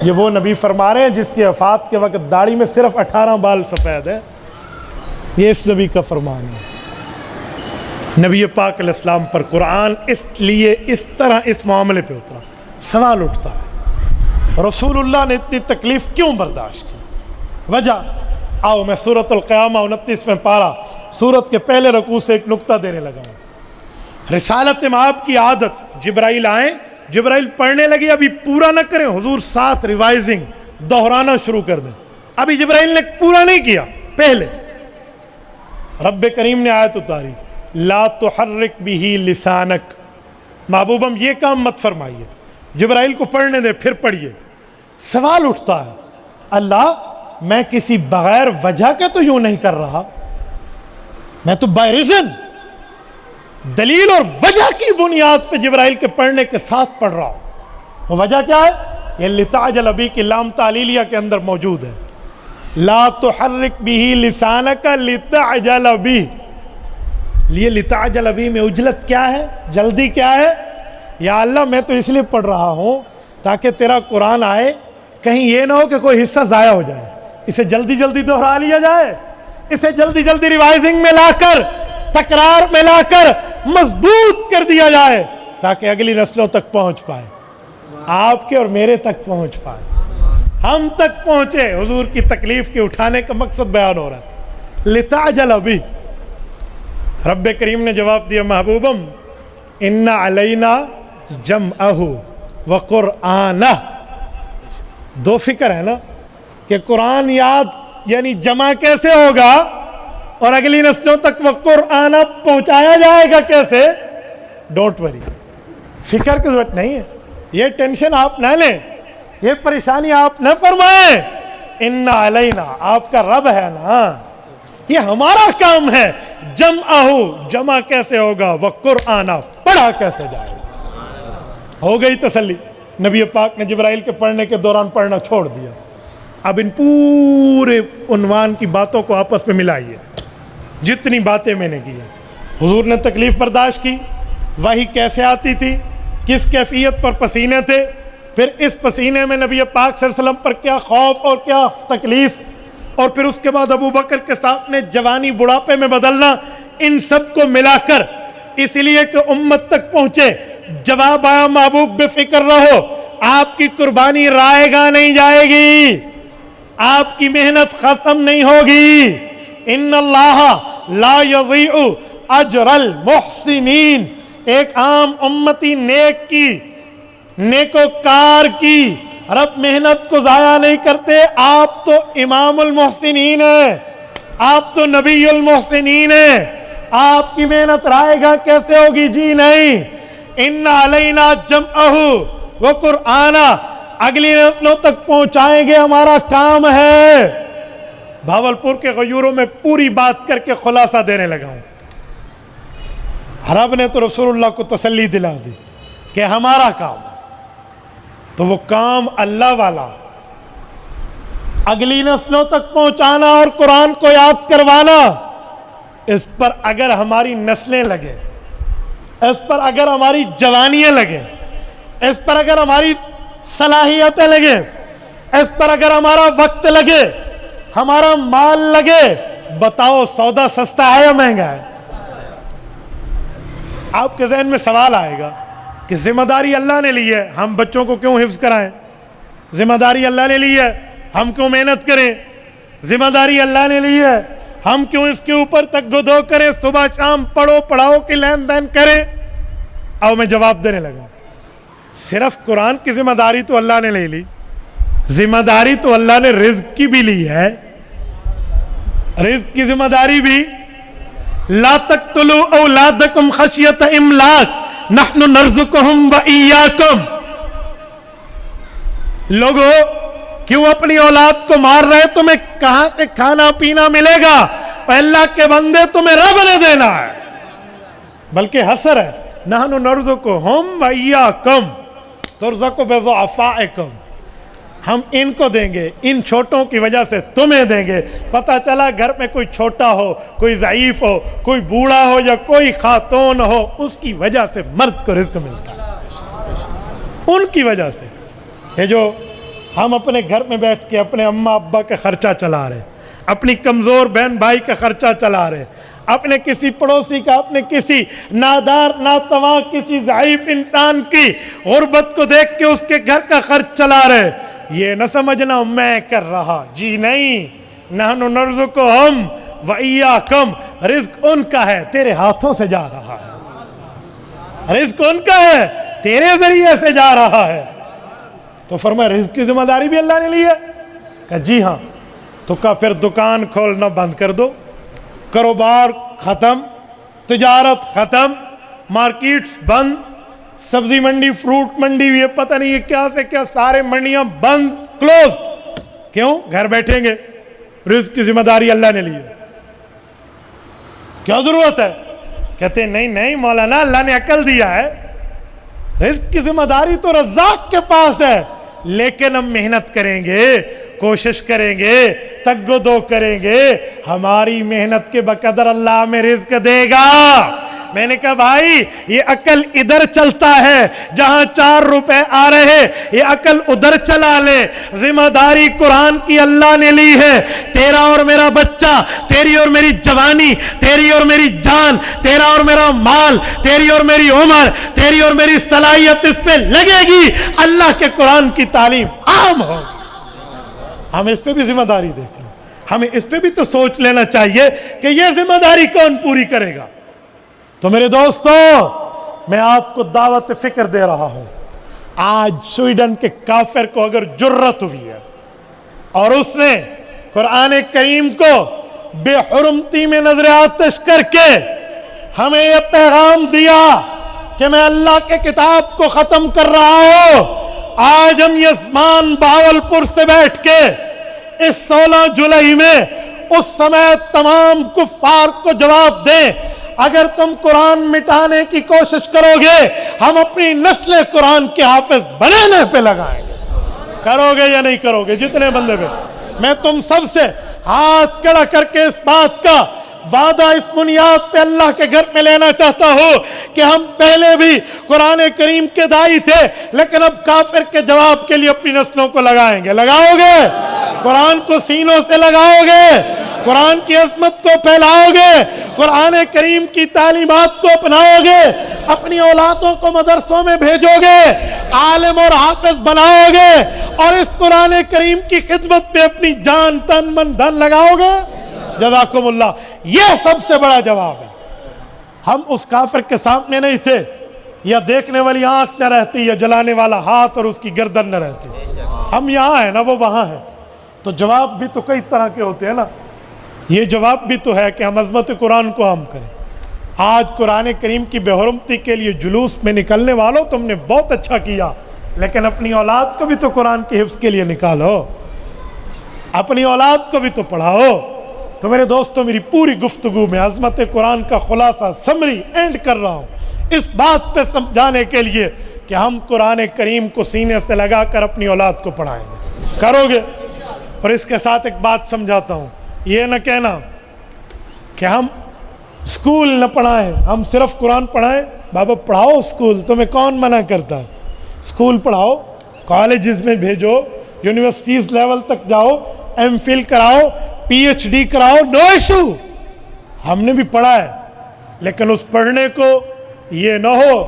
یہ وہ نبی فرما رہے ہیں جس کی وفات کے وقت داڑھی میں صرف 18 بال سفید ہے. یہ اس نبی کا فرمان ہے. نبی پاک علیہ السلام پر قرآن اس لیے اس طرح اس معاملے پہ اترا. سوال اٹھتا ہے رسول اللہ نے اتنی تکلیف کیوں برداشت کی؟ وجہ آؤ میں سورۃ القیامہ 29 میں پارا سورت کے پہلے رکوع سے ایک نقطہ دینے لگا ہوں. رسالت مآب کی عادت, جبرائیل آئیں, جبرائیل پڑھنے لگی, ابھی پورا نہ کریں, حضور ساتھ ریوائزنگ دہرانا شروع کر دیں. ابھی جبرائیل نے پورا نہیں کیا, پہلے رب کریم نے آیت اتاری لا تحرک بہ لسانک, محبوبم یہ کام مت فرمائیے, جبرائیل کو پڑھنے دے پھر پڑھیے. سوال اٹھتا ہے اللہ میں کسی بغیر وجہ کے تو یوں نہیں کر رہا, میں تو بائی ریزن دلیل اور وجہ کی بنیاد پہ جبرائیل کے پڑھنے کے ساتھ پڑھ رہا ہوں. وہ وجہ کیا ہے؟ یہ لتعجل بہ کی لام تعلیلیہ کے اندر موجود ہے. لا تحرک بہ لسانک لتعجل بہ, یہ لتعجل بہ میں عجلت کیا ہے, جلدی کیا ہے؟ یا اللہ میں تو اس لیے پڑھ رہا ہوں تاکہ تیرا قرآن آئے, کہیں یہ نہ ہو کہ کوئی حصہ ضائع ہو جائے, اسے جلدی جلدی دہرا لیا جائے, اسے جلدی جلدی ریوائزنگ میں لا کر, تکرار میں لا کر مضبوط کر دیا جائے تاکہ اگلی نسلوں تک پہنچ پائے, آپ کے اور میرے تک پہنچ پائے, ہم تک پہنچے. حضور کی تکلیف کے اٹھانے کا مقصد بیان ہو رہا ہے. لتعجل بہ, رب کریم نے جواب دیا محبوبم ان علینا جمعہ و قرآنہ. دو فکر ہے نا کہ قرآن یاد یعنی جمع کیسے ہوگا اور اگلی نسلوں تک وہ قرآن پہنچایا جائے گا کیسے. ڈونٹ وری, فکر کی ضرورت نہیں ہے, یہ ٹینشن آپ نہ لیں, یہ پریشانی آپ نہ فرمائیں. ان علینا, آپ کا رب ہے نا, یہ ہمارا کام ہے. جمع کیسے ہوگا, وہ قرآن پڑھا کیسے جائے گا. ہو گئی تسلی. نبی پاک نے جبرائیل کے پڑھنے کے دوران پڑھنا چھوڑ دیا. اب ان پورے عنوان کی باتوں کو آپس میں ملائیے, جتنی باتیں میں نے کی. حضور نے تکلیف برداشت کی, وحی کیسے آتی تھی, کس کیفیت پر پسینے تھے, پھر اس پسینے میں نبی پاک صلی اللہ علیہ وسلم پر کیا خوف اور کیا تکلیف, اور پھر اس کے بعد ابو بکر کے ساتھ نے جوانی بڑھاپے میں بدلنا. ان سب کو ملا کر اس لیے کہ امت تک پہنچے جواب آیا, محبوب بے فکر رہو, آپ کی قربانی رائے گاہ نہیں جائے گی, آپ کی محنت ختم نہیں ہوگی. ان اللہ لا یضیع اجر المحسنین. ایک عام امتی نیک کی, نیکوکار کی رب محنت کو ضائع نہیں کرتے. آپ تو امام المحسنین ہیں, آپ تو نبی المحسنین ہیں, آپ کی محنت رائے گاہ کیسے ہوگی؟ جی نہیں. ان علینا جمعہ و قرآنہ, اگلی نسلوں تک پہنچائیں گے, ہمارا کام ہے. بھاولپور کے غیوروں میں پوری بات کر کے خلاصہ دینے لگا ہوں. رب نے تو رسول اللہ کو تسلی دلا دی کہ ہمارا کام, تو وہ کام اللہ والا, اگلی نسلوں تک پہنچانا اور قرآن کو یاد کروانا. اس پر اگر ہماری نسلیں لگے, اس پر اگر ہماری جوانیاں لگے, اس پر اگر ہماری صلاحیتیں لگے, اس پر اگر ہمارا وقت لگے, ہمارا مال لگے, بتاؤ سودا سستا ہے یا مہنگا ہے؟ آپ کے ذہن میں سوال آئے گا کہ ذمہ داری اللہ نے لی ہے, ہم بچوں کو کیوں حفظ کرائیں؟ ذمہ داری اللہ نے لی ہے, ہم کیوں محنت کریں؟ ذمہ داری اللہ نے لی ہے, ہم کیوں اس کے اوپر تک گدو کریں, صبح شام پڑھو پڑھاؤ کی لین دین کریں؟ اور میں جواب دینے لگا, صرف قرآن کی ذمہ داری تو اللہ نے لے لی, ذمہ داری تو اللہ نے رزق کی بھی لی ہے. رزق کی ذمہ داری بھی, لا تقتلوا اولادکم خشیۃ املاق نحن نرزقہم وایاکم. لوگوں کیوں اپنی اولاد کو مار رہے, تمہیں کہاں سے کھانا پینا ملے گا؟ اللہ کے بندے تمہیں رب نے دینا ہے. بلکہ حسر ہے, نحن نرزقہم وایاکم ترزقوا بضعفائکم, ہم ان کو دیں گے, ان چھوٹوں کی وجہ سے تمہیں دیں گے. پتہ چلا گھر میں کوئی چھوٹا ہو, کوئی ضعیف ہو, کوئی بوڑھا ہو یا کوئی خاتون ہو, اس کی وجہ سے مرد کو رزق ملتا ہے, ان کی وجہ سے. یہ جو ہم اپنے گھر میں بیٹھ کے اپنے اماں ابا کا خرچہ چلا رہے, اپنی کمزور بہن بھائی کا خرچہ چلا رہے, اپنے کسی پڑوسی کا, اپنے کسی نادار ناتواں کسی ضعیف انسان کی غربت کو دیکھ کے اس کے گھر کا خرچ چلا رہے, یہ نہ سمجھنا میں کر رہا, جی نہیں. نحن نرزقہم وایاکم, رزق ان کا ہے, تیرے ہاتھوں سے جا رہا ہے. رزق ان کا ہے, تیرے ذریعے سے جا رہا ہے. تو فرمایا رزق کی ذمہ داری بھی اللہ نے لی ہے. کہا جی ہاں. تو کہا پھر دکان کھولنا بند کر دو, کاروبار ختم, تجارت ختم, مارکیٹس بند, سبزی منڈی, فروٹ منڈی, یہ پتہ نہیں یہ کیا سے کیا, سارے منڈیاں بند, کلوز. کیوں؟ گھر بیٹھیں گے. رزق کی ذمہ داری اللہ نے لی ہے, کیا ضرورت ہے؟ کہتے ہیں نہیں نہیں مولانا, اللہ نے عقل دیا ہے, رزق کی ذمہ داری تو رزاق کے پاس ہے, لیکن ہم محنت کریں گے, کوشش کریں گے, تگ و دو کریں گے, ہماری محنت کے بقدر اللہ ہمیں رزق دے گا. میں نے کہا بھائی یہ عقل ادھر چلتا ہے جہاں 4 روپے آ رہے, یہ عقل ادھر چلا لے. ذمہ داری قرآن کی اللہ نے لی ہے. تیرا اور میرا بچہ, تیری اور میری جوانی, تیری اور میری جان, تیرا اور میرا مال, تیری اور میری عمر, تیری اور میری صلاحیت اس پہ لگے گی, اللہ کے قرآن کی تعلیم عام ہو. ہم اس پہ بھی ذمہ داری دیکھیں, ہمیں اس پہ بھی تو سوچ لینا چاہیے کہ یہ ذمہ داری کون پوری کرے گا. تو میرے دوستو, میں آپ کو دعوت فکر دے رہا ہوں. آج سویڈن کے کافر کو اگر جرت ہوئی ہے اور اس نے قرآن کریم کو بے حرمتی میں نظر آتش کر کے ہمیں یہ پیغام دیا کہ میں اللہ کے کتاب کو ختم کر رہا ہوں، آج ہم یزمان بہاولپور سے بیٹھ کے اس 16 جولائی میں اس سمے تمام کفار کو جواب دیں، اگر تم قرآن مٹانے کی کوشش کرو گے ہم اپنی نسل قرآن کے حافظ بنانے پہ لگائیں گے. کرو گے یا نہیں کرو گے؟ جتنے بندے پہ میں تم سب سے ہاتھ کھڑا کر کے اس بات کا وعدہ اس بنیاد پہ اللہ کے گھر میں لینا چاہتا ہوں کہ ہم پہلے بھی قرآن کریم کے داعی تھے، لیکن اب کافر کے جواب کے لیے اپنی نسلوں کو لگائیں گے. لگاؤ گے؟ قرآن کو سینوں سے لگاؤ گے؟ قرآن کی عظمت کو پھیلاؤ گے؟ قرآن کریم کی تعلیمات کو اپناؤ گے؟ اپنی اولادوں کو مدرسوں میں بھیجو گے؟ عالم اور حافظ بناؤ گے اور اس قرآن کریم کی خدمت پہ اپنی جان تن من دھن لگاؤ گے؟ جزاکم اللہ. یہ سب سے بڑا جواب ہے. ہم اس کافر کے سامنے نہیں تھے، یا دیکھنے والی آنکھ نہ رہتی یا جلانے والا ہاتھ اور اس کی گردن نہ رہتی. ہم یہاں ہیں نا، وہ وہاں ہیں. تو جواب بھی تو کئی طرح کے ہوتے ہیں نا. یہ جواب بھی تو ہے کہ ہم عظمت قرآن کو عام کریں. آج قرآن کریم کی بے حرمتی کے لیے جلوس میں نکلنے والوں تم نے بہت اچھا کیا، لیکن اپنی اولاد کو بھی تو قرآن کے حفظ کے لیے نکالو، اپنی اولاد کو بھی تو پڑھاؤ. تو میرے دوستو، میری پوری گفتگو میں عظمت قرآن کا خلاصہ سمری اینڈ کر رہا ہوں اس بات پہ سمجھانے کے لیے کہ ہم قرآن کریم کو سینے سے لگا کر اپنی اولاد کو پڑھائیں گے. کرو گے؟ اور اس کے ساتھ ایک بات سمجھاتا ہوں، یہ نہ کہنا کہ ہم اسکول نہ پڑھائیں، ہم صرف قرآن پڑھائیں. بابا پڑھاؤ اسکول، تمہیں کون منع کرتا ہے؟ اسکول پڑھاؤ، کالجز میں بھیجو، یونیورسٹیز لیول تک جاؤ، ایم فل کراؤ، پی ایچ ڈی کراؤ، نو ایشو. ہم نے بھی پڑھا ہے، لیکن اس پڑھنے کو یہ نہ ہو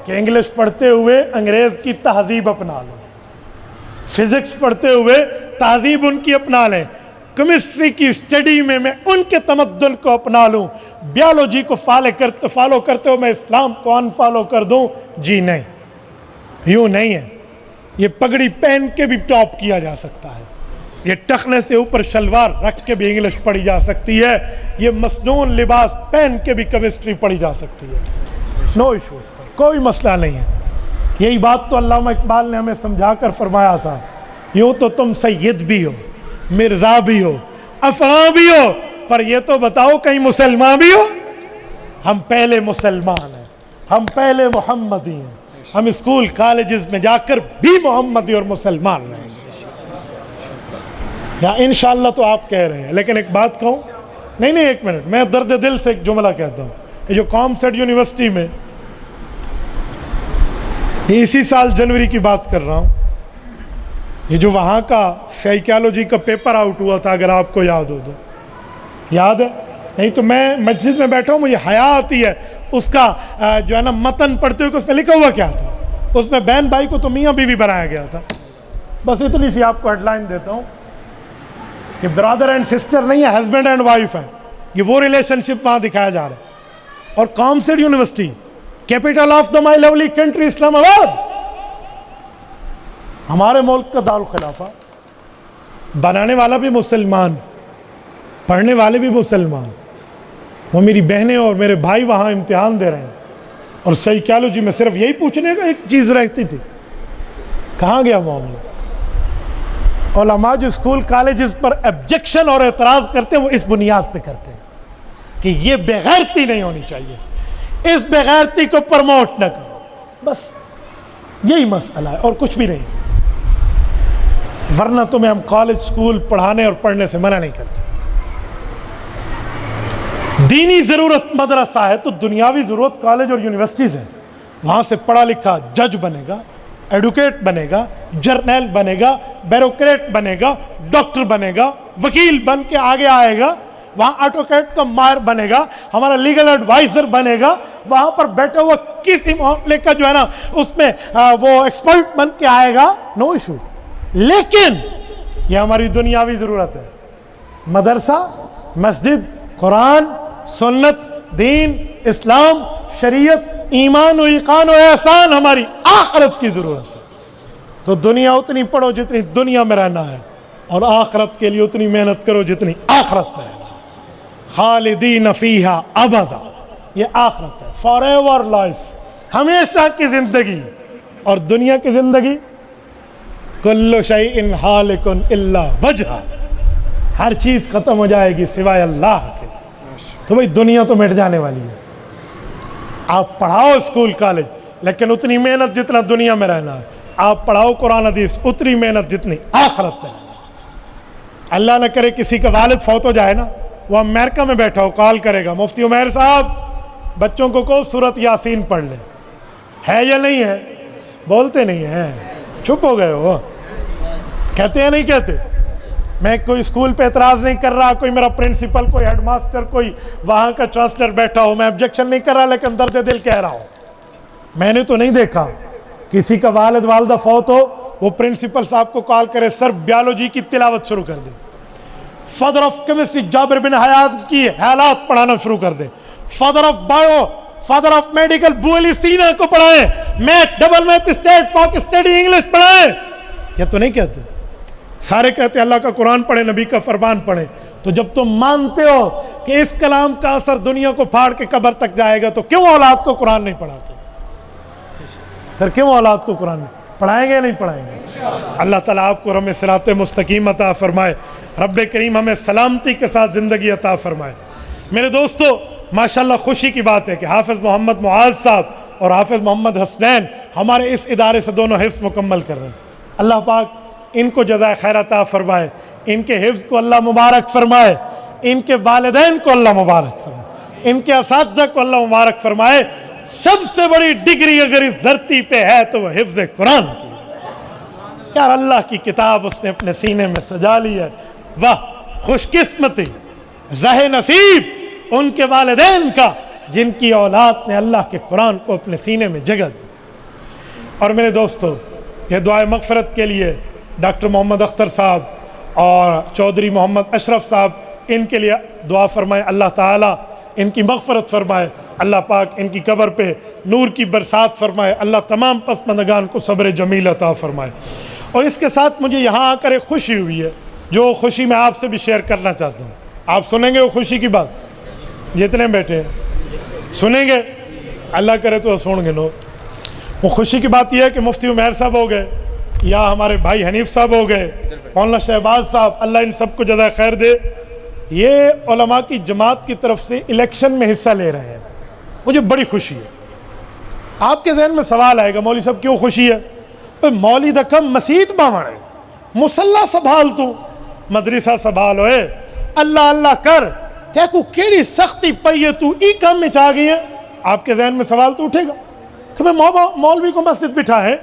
کہ انگلش پڑھتے ہوئے انگریز کی تہذیب اپنا لو، فزکس پڑھتے ہوئے تہذیب ان کی اپنا لیں، کیمسٹری کی اسٹڈی میں ان کے تمدن کو اپنا لوں، بیالوجی کو فالو کرتے ہو میں اسلام کو انفالو کر دوں. جی نہیں، یوں نہیں ہے. یہ پگڑی پہن کے بھی ٹاپ کیا جا سکتا ہے، یہ ٹخنے سے اوپر شلوار رکھ کے بھی انگلش پڑھی جا سکتی ہے، یہ مصنون لباس پہن کے بھی کیمسٹری پڑھی جا سکتی ہے. نو ایشوز پر کوئی مسئلہ نہیں ہے. یہی بات تو علامہ اقبال نے ہمیں سمجھا کر فرمایا تھا، یوں تو تم سید بھی ہو، مرزا بھی ہو، افغان بھی ہو، پر یہ تو بتاؤ کہیں مسلمان بھی ہو. ہم پہلے مسلمان ہیں، ہم پہلے محمدی ہیں. ہم اسکول کالجز میں جا کر بھی محمدی اور مسلمان رہیں گے یا انشاءاللہ. تو آپ کہہ رہے ہیں، لیکن ایک بات کہوں، نہیں ایک منٹ، میں درد دل سے ایک جملہ کہتا ہوں. یہ جو کامسٹ یونیورسٹی میں یہ اسی سال جنوری کی بات کر رہا ہوں، یہ جو وہاں کا سائیکالوجی کا پیپر آؤٹ ہوا تھا، اگر آپ کو یاد ہو تو یاد ہے؟ نہیں تو میں مسجد میں بیٹھا ہوں، مجھے حیا آتی ہے اس کا جو ہے نا متن پڑھتے ہوئے کہ اس میں لکھا ہوا کیا تھا. اس میں بہن بھائی کو تو میاں بیوی بنایا گیا تھا. بس اتنی سی آپ کو ہیڈ لائن دیتا ہوں کہ برادر اینڈ سسٹر نہیں ہے، ہسبینڈ اینڈ وائف ہے. یہ وہ ریلیشن شپ وہاں دکھایا جا رہا ہے. اور COMSATS university, capital of the my lovely country Islamabad, ہمارے ملک کا دارالخلافہ، بنانے والا بھی مسلمان، پڑھنے والے بھی مسلمان. وہ میری بہنیں اور میرے بھائی وہاں امتحان دے رہے ہیں، اور سائیکالوجی میں صرف یہی پوچھنے کا ایک چیز رہتی تھی، کہاں گیا معاملہ؟ علماء جو اسکول کالجز پر ابجیکشن اور اعتراض کرتے ہیں وہ اس بنیاد پہ کرتے ہیں کہ یہ بےغیرتی نہیں ہونی چاہیے، اس بےغیرتی کو پروموٹ نہ کرو. بس یہی مسئلہ ہے اور کچھ بھی نہیں. ورنہ تمہیں ہم کالج اسکول پڑھانے اور پڑھنے سے منع نہیں کرتے. دینی ضرورت مدرسہ ہے تو دنیاوی ضرورت کالج اور یونیورسٹیز ہیں. وہاں سے پڑھا لکھا جج بنے گا، ایڈوکیٹ بنے گا، جرنیل بنے گا، بیوروکریٹ بنے گا، ڈاکٹر بنے گا، وکیل بن کے آگے آئے گا، وہاں ایڈوکیٹ کا ماہر بنے گا، ہمارا لیگل ایڈوائزر بنے گا، وہاں پر بیٹھا ہوا کسی معاملے کا جو ہے نا اس میں وہ ایکسپرٹ بن کے آئے گا. No issue. لیکن یہ ہماری دنیاوی ضرورت ہے. مدرسہ، مسجد، قرآن، سنت، دین، اسلام، شریعت، ایمان و ایقان و احسان ہماری آخرت کی ضرورت ہے. تو دنیا اتنی پڑھو جتنی دنیا میں رہنا ہے، اور آخرت کے لیے اتنی محنت کرو جتنی آخرت میں رہنا ہے. خالدین فیہا ابدا، یہ آخرت ہے، فار ایور لائف، ہمیشہ کی زندگی. اور دنیا کی زندگی کل شیء ہالک الا وجہہ، ہر چیز ختم ہو جائے گی سوائے اللہ کے. تو بھئی دنیا تو مٹ جانے والی ہے. آپ پڑھاؤ اسکول کالج، لیکن اتنی محنت جتنا دنیا میں رہنا ہے. آپ پڑھاؤ قرآن حدیث، اتنی محنت جتنی آخرت میں. اللہ نہ کرے کسی کا والد فوت ہو جائے نا، وہ امریکہ میں بیٹھا ہو، کال کرے گا، مفتی عمیر صاحب بچوں کو کہو سورۃ یاسین پڑھ لیں. ہے یا نہیں ہے؟ بولتے نہیں ہیں، چھپ ہو گئے ہو. کہتے ہیں نہیں کہتے؟ میں کوئی اسکول پہ اعتراض نہیں کر رہا، کوئی میرا پرنسپل، کوئی ہیڈ ماسٹر، کوئی وہاں کا چانسلر بیٹھا ہو، میں آبجیکشن نہیں کر رہا، لیکن درد دل کہہ رہا ہوں. میں نے تو نہیں دیکھا کسی کا والد والدہ فوت ہو، وہ پرنسپل صاحب کو کال کرے، سر بیالوجی کی تلاوت شروع کر دے، فادر آف کیمسٹری جابر بن حیات کی حالات پڑھانا شروع کر دے، father of bio, father of medical ابو علی سینا کو پڑھائیں، math, double math, stat, Pak study, English پڑھائیں. یہ تو نہیں کہتے. سارے کہتے اللہ کا قرآن پڑھیں، نبی کا فرمان پڑھیں. تو جب تم مانتے ہو کہ اس کلام کا اثر دنیا کو پھاڑ کے قبر تک جائے گا، تو کیوں اولاد کو قرآن نہیں پڑھاتے؟ پھر کیوں اولاد کو قرآن پڑھائیں گے؟ نہیں پڑھائیں گے. اللہ تعالیٰ آپ کو ہمیں صراط مستقیم عطا فرمائے. رب کریم ہمیں سلامتی کے ساتھ زندگی عطا فرمائے. میرے دوستو، ماشاءاللہ خوشی کی بات ہے کہ حافظ محمد معاذ صاحب اور حافظ محمد حسنین ہمارے اس ادارے سے دونوں حفظ مکمل کر رہے ہیں. اللہ پاک ان کو جزائے خیر عطا فرمائے، ان کے حفظ کو اللہ مبارک فرمائے، ان کے والدین کو اللہ مبارک فرمائے، ان کے اساتذہ کو اللہ مبارک فرمائے. سب سے بڑی ڈگری اگر اس دھرتی پہ ہے تو وہ حفظ قرآن کی. یار اللہ کی کتاب اس نے اپنے سینے میں سجا لی ہے. واہ خوش قسمتی، زہ نصیب ان کے والدین کا جن کی اولاد نے اللہ کے قرآن کو اپنے سینے میں جگہ دی. اور میرے دوستو، یہ دعائے مغفرت کے لیے ڈاکٹر محمد اختر صاحب اور چودھری محمد اشرف صاحب، ان کے لیے دعا فرمائیں. اللہ تعالیٰ ان کی مغفرت فرمائے، اللہ پاک ان کی قبر پہ نور کی برسات فرمائے، اللہ تمام پسماندگان کو صبر جمیل عطا فرمائے. اور اس کے ساتھ مجھے یہاں آ کر ایک خوشی ہوئی ہے، جو خوشی میں آپ سے بھی شیئر کرنا چاہتا ہوں. آپ سنیں گے وہ خوشی کی بات؟ جتنے بیٹھے ہیں سنیں گے؟ اللہ کرے تو سن گے. وہ خوشی کی بات یہ ہے کہ مفتی عمیر صاحب ہو گئے، یا ہمارے بھائی حنیف صاحب ہو گئے، مولانا شہباز صاحب، اللہ ان سب کو جزائے خیر دے. یہ علماء کی جماعت کی طرف سے الیکشن میں حصہ لے رہے ہیں. مجھے بڑی خوشی ہے. آپ کے ذہن میں سوال آئے گا مولوی صاحب کیوں خوشی ہے؟ مولی دکم مسیت باوڑ ہے، مسلح سنبھال تو مدرسہ سنبھال ہوئے، اللہ اللہ کر تے کو کیڑی سختی پئی ہے تو ای کام میں چاہ گئی ہے. آپ کے ذہن میں سوال تو اٹھے گا کہ میں مولوی کو مسجد بٹھا ہے،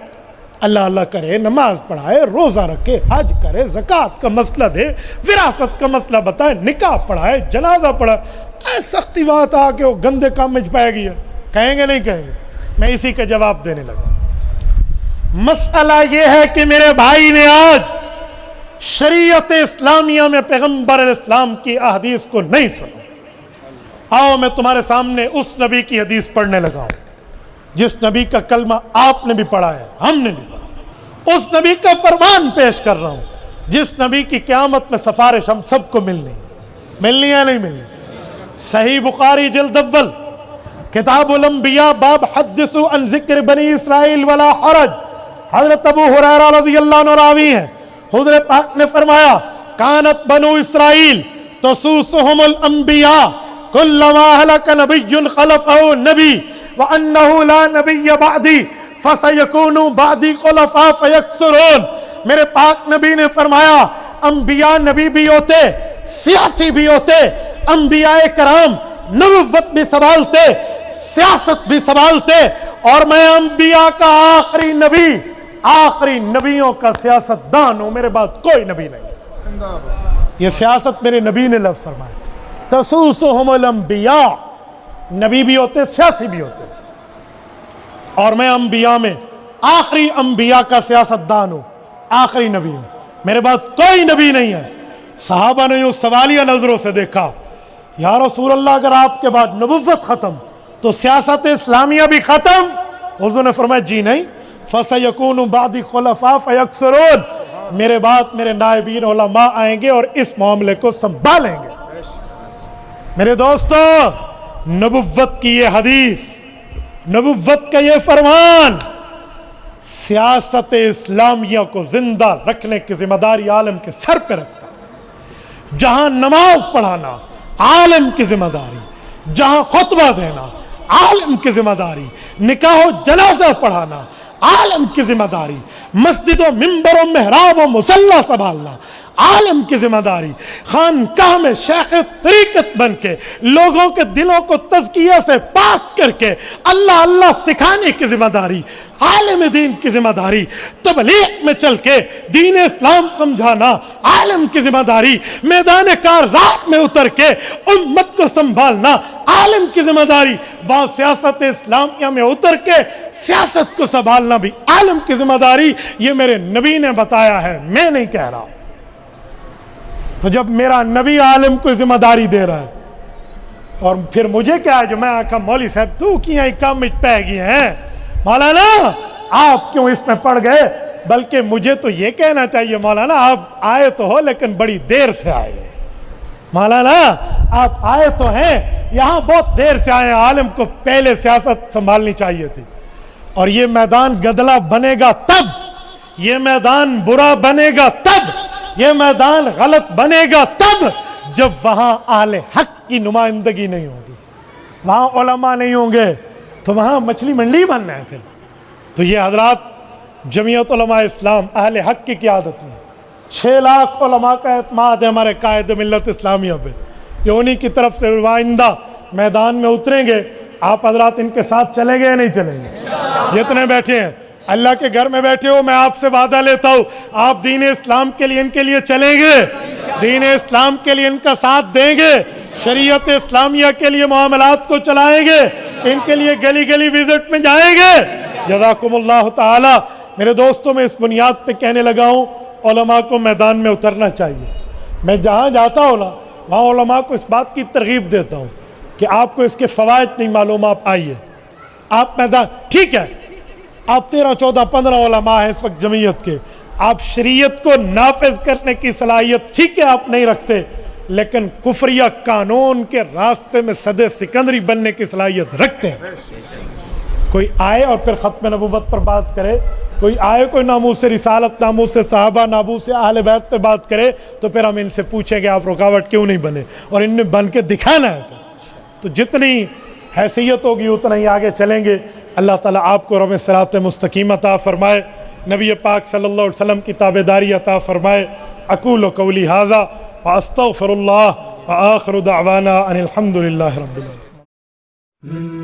اللہ اللہ کرے، نماز پڑھائے، روزہ رکھے، حج کرے، زکوٰۃ کا مسئلہ دے، وراثت کا مسئلہ بتائے، نکاح پڑھائے، جنازہ پڑھائے، سختی بات آ کے وہ گندے کام میں پائے گی ہے. کہیں گے نہیں کہیں گے؟ میں اسی کا جواب دینے لگا. مسئلہ یہ ہے کہ میرے بھائی نے آج شریعت اسلامیہ میں پیغمبر اسلام کی احادیث کو نہیں سنا. آؤ میں تمہارے سامنے اس نبی کی حدیث پڑھنے لگا ہوں جس نبی کا کلمہ آپ نے بھی پڑھا ہے، ہم نے بھی پڑھا. اس نبی کا فرمان پیش کر رہا ہوں جس نبی کی قیامت میں سفارش ہم سب کو ملنی ہے نہیں ملنی. صحیح بخاری جلد اول کتاب الانبیاء باب حدثوا عن ذکر بنی اسرائیل ولا حرج. حضرت ابو ہریرہ رضی اللہ عنہ راوی ہیں، حضور پاک نے فرمایا کانت بنو اسرائیل تسوسهم الانبیاء کلما ہلک نبی خلفہ نبی وَأَنَّهُ لَا نَبِيَّ بَعْدِي فَسَيَكُونُ بَعْدِي خُلَفَاءَ فَيَكْثُرُونَ. میرے پاک نبی نے فرمایا انبیاء نبی بھی ہوتے، سیاسی بھی ہوتے، انبیاء کرام نبوت بھی سنبھالتے، سیاست بھی سنبھالتے، اور میں انبیاء کا آخری نبی، آخری نبیوں کا سیاست دان ہوں، میرے بعد کوئی نبی نہیں. یہ سیاست میرے نبی نے لفظ فرمایا. تسوسهم الانبیاء، نبی بھی ہوتے، سیاسی بھی ہوتے، اور میں انبیاء میں آخری انبیاء کا سیاست دان ہوں، آخری نبی ہوں، میرے بعد کوئی نبی نہیں ہے. صحابہ نے یوں سوالیہ نظروں سے دیکھا، یا رسول اللہ اگر آپ کے بعد نبوت ختم تو سیاست اسلامیہ بھی ختم؟ حضور نے فرمایا جی نہیں، فَسَيَكُونُ بَعْدِ خُلَفَاءَ فَيَكْثُرُونَ، میرے بعد میرے نائبین علماء آئیں گے اور اس معاملے کو سنبھالیں گے۔ میرے دوستو، نبوت کی یہ حدیث، نبوت کا یہ فرمان سیاست اسلامیہ کو زندہ رکھنے کی ذمہ داری عالم کے سر پہ رکھتا ہے۔ جہاں نماز پڑھانا عالم کی ذمہ داری، جہاں خطبہ دینا عالم کی ذمہ داری، نکاح و جنازہ پڑھانا عالم کی ذمہ داری، مسجد و منبر و محراب و مصلی سنبھالنا عالم کی ذمہ داری، خانقاہ میں شیخ طریقت بن کے لوگوں کے دلوں کو تزکیہ سے پاک کر کے اللہ اللہ سکھانے کی ذمہ داری عالم دین کی ذمہ داری، تبلیغ میں چل کے دین اسلام سمجھانا عالم کی ذمہ داری، میدان کارزات میں اتر کے امت کو سنبھالنا عالم کی ذمہ داری، وہاں سیاست اسلامیہ میں اتر کے سیاست کو سنبھالنا بھی عالم کی ذمہ داری۔ یہ میرے نبی نے بتایا ہے، میں نہیں کہہ رہا۔ تو جب میرا نبی عالم کو ذمہ داری دے رہا ہے، اور پھر مجھے کیا ہے جو میں آکھا مولوی صاحب تو کیا کام پہ گئے ہیں، مولانا آپ کیوں اس میں پڑ گئے؟ بلکہ مجھے تو یہ کہنا چاہیے مولانا آپ آئے تو ہو لیکن بڑی دیر سے آئے۔ مولانا آپ آئے تو ہیں یہاں بہت دیر سے آئے ہیں، عالم کو پہلے سیاست سنبھالنی چاہیے تھی۔ اور یہ میدان گدلا بنے گا تب، یہ میدان برا بنے گا تب، یہ میدان غلط بنے گا تب جب وہاں اہل حق کی نمائندگی نہیں ہوگی، وہاں علماء نہیں ہوں گے، تو وہاں مچھلی منڈی بننا ہے پھر۔ تو یہ حضرات جمعیت علماء اسلام اہل حق کی قیادت میں 6 لاکھ علماء کا اعتماد ہے ہمارے قائد ملت اسلامیہ پہ، کہ انہی کی طرف سے آئندہ میدان میں اتریں گے۔ آپ حضرات ان کے ساتھ چلیں گے یا نہیں چلیں گے؟ جتنے بیٹھے ہیں اللہ کے گھر میں بیٹھے ہو، میں آپ سے وعدہ لیتا ہوں آپ دین اسلام کے لیے ان کے لیے چلیں گے، دین اسلام کے لیے ان کا ساتھ دیں گے، شریعت اسلامیہ کے لیے معاملات کو چلائیں گے، ان کے لیے گلی گلی وزٹ میں جائیں گے۔ جزاکم اللہ تعالی۔ میرے دوستوں، میں اس بنیاد پہ کہنے لگا ہوں علماء کو میدان میں اترنا چاہیے۔ میں جہاں جاتا ہوں نا وہاں علماء کو اس بات کی ترغیب دیتا ہوں کہ آپ کو اس کے فوائد نہیں معلوم، آپ آئیے، آپ میدان، ٹھیک ہے آپ 13 14 15 علماء ہیں اس وقت جمعیت کے، آپ شریعت کو نافذ کرنے کی صلاحیت ٹھیک ہے آپ نہیں رکھتے، لیکن کفریہ قانون کے راستے میں صد سکندری بننے کی صلاحیت رکھتے ہیں۔ کوئی آئے اور پھر ختم نبوت پر بات کرے، کوئی آئے کوئی ناموس رسالت، ناموس صحابہ، ناموس اہل بیت پہ بات کرے، تو پھر ہم ان سے پوچھیں گے آپ رکاوٹ کیوں نہیں بنے، اور ان نے بن کے دکھانا ہے۔ تو جتنی حیثیت ہوگی اتنا ہی آگے چلیں گے۔ اللہ تعالیٰ آپ کو رب صراط مستقیم عطا فرمائے، نبی پاک صلی اللہ علیہ وسلم کی تابعداری عطا فرمائے۔ اقول قولی ھذا واستغفر اللہ وآخر دعوانا ان الحمد للہ رب العالمین۔